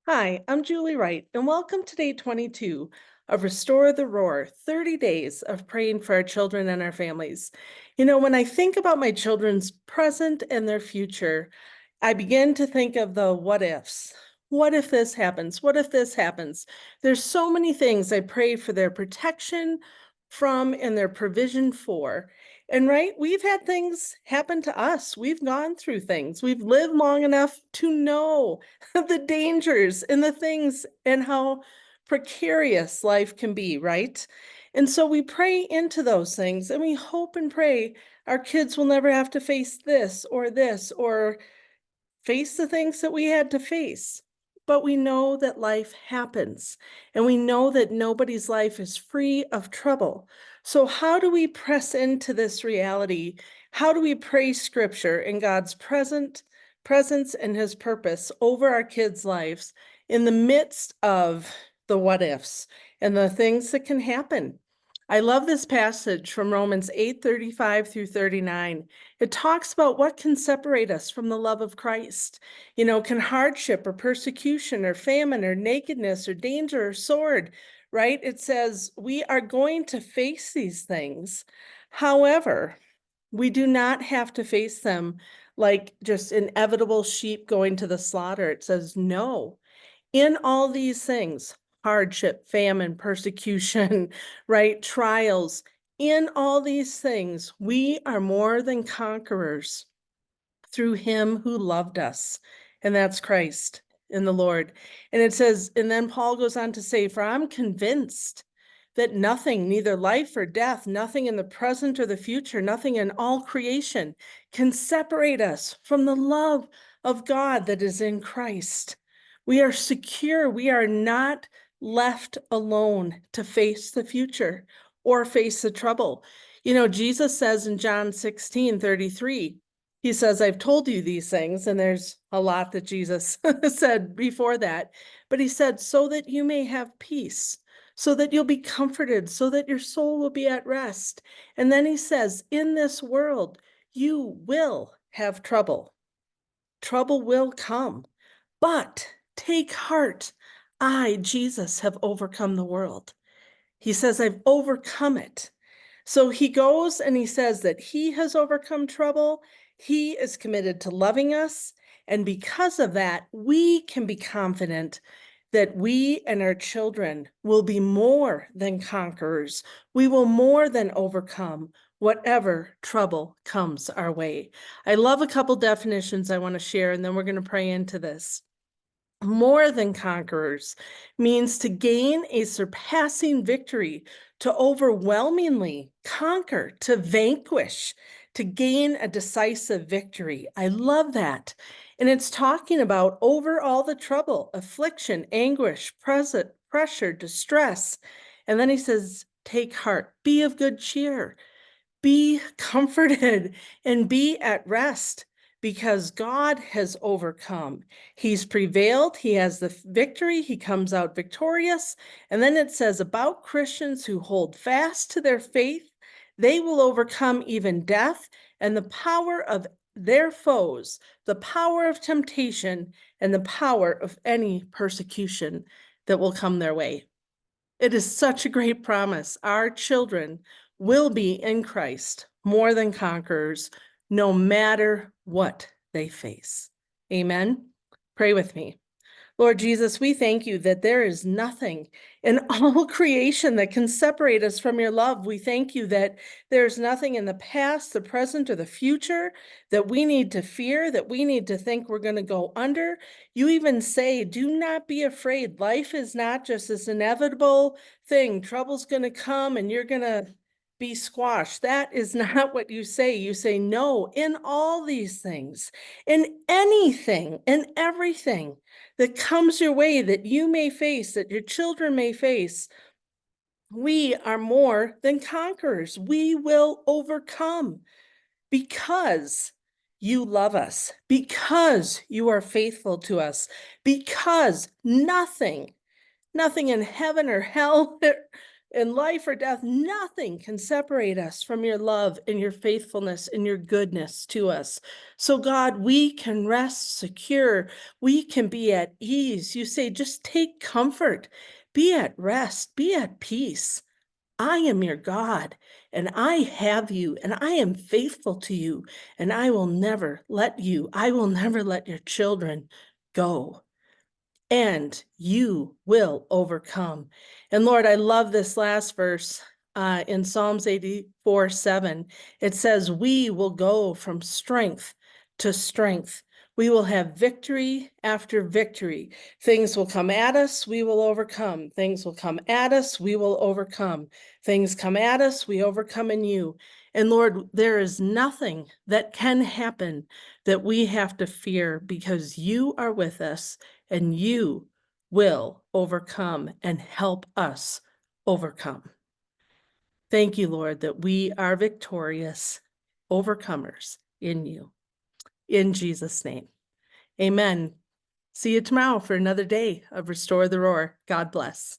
Hi, I'm Julie Wright, and welcome to day 22 of Restore the Roar 30 days of praying for our children and our families. When I think about my children's present and their future, I begin to think of the what ifs. What if this happens? What if this happens? There's so many things I pray for their protection from and their provision for. And right, we've had things happen to us. We've gone through things. We've lived long enough to know the dangers and the things and how precarious life can be, right? And so we pray into those things and we hope and pray our kids will never have to face this or face the things that we had to face. But we know that life happens and we know that nobody's life is free of trouble. So, how do we press into this reality? How do we pray scripture in God's presence and his purpose over our kids' lives in the midst of the what ifs and the things that can happen? I love this passage from Romans 8:35 through 39. It talks about what can separate us from the love of Christ. Can hardship or persecution or famine or nakedness or danger or sword, right? It says we are going to face these things. However, we do not have to face them like just inevitable sheep going to the slaughter. It says, no, in all these things, hardship, famine, persecution, right? Trials, in all these things, we are more than conquerors through him who loved us. And that's Christ in the Lord. And it says, and then Paul goes on to say, for I'm convinced that nothing, neither life or death, nothing in the present or the future, nothing in all creation can separate us from the love of God that is in Christ. We are secure. We are not left alone to face the future or face the trouble. Jesus says in John 16:33, he says, I've told you these things, and there's a lot that Jesus said before that, but he said, so that you may have peace, so that you'll be comforted, so that your soul will be at rest. And then he says, in this world, you will have trouble. Trouble will come, but take heart. I, Jesus, have overcome the world. He says, I've overcome it. So he goes and he says that he has overcome trouble. He is committed to loving us. And because of that, we can be confident that we and our children will be more than conquerors. We will more than overcome whatever trouble comes our way. I love a couple definitions I want to share, and then we're going to pray into this. More than conquerors means to gain a surpassing victory, to overwhelmingly conquer, to vanquish, to gain a decisive victory. I love that. And it's talking about over all the trouble, affliction, anguish, pressure, distress. And then he says, take heart, be of good cheer, be comforted, and be at rest because God has overcome. He's prevailed. He has the victory. He comes out victorious. And then it says about Christians who hold fast to their faith, they will overcome even death and the power of their foes, the power of temptation, and the power of any persecution that will come their way. It is such a great promise. Our children will be in Christ more than conquerors, no matter what they face. Amen. Pray with me. Lord Jesus, we thank you that there is nothing in all creation that can separate us from your love. We thank you that there's nothing in the past, the present, or the future that we need to fear, that we need to think we're going to go under. You even say, do not be afraid. Life is not just this inevitable thing. Trouble's going to come and you're going to be squashed. That is not what you say. You say, no, in all these things, in anything, in everything that comes your way, that you may face, that your children may face, we are more than conquerors. We will overcome because you love us, because you are faithful to us, because nothing in heaven or hell In life or death, nothing can separate us from your love and your faithfulness and your goodness to us. So, God, we can rest secure. We can be at ease. You say, just take comfort, be at rest, be at peace. I am your God, and I have you, and I am faithful to you, and I will never let your children go. And you will overcome. And Lord, I love this last verse in Psalms 84:7. It says, we will go from strength to strength. We will have victory after victory. Things will come at us, we will overcome. Things will come at us, we will overcome. Things come at us, we overcome in you. And Lord, there is nothing that can happen that we have to fear because you are with us and you will overcome and help us overcome. Thank you, Lord, that we are victorious overcomers in you. In Jesus' name, amen. See you tomorrow for another day of Restore the Roar. God bless.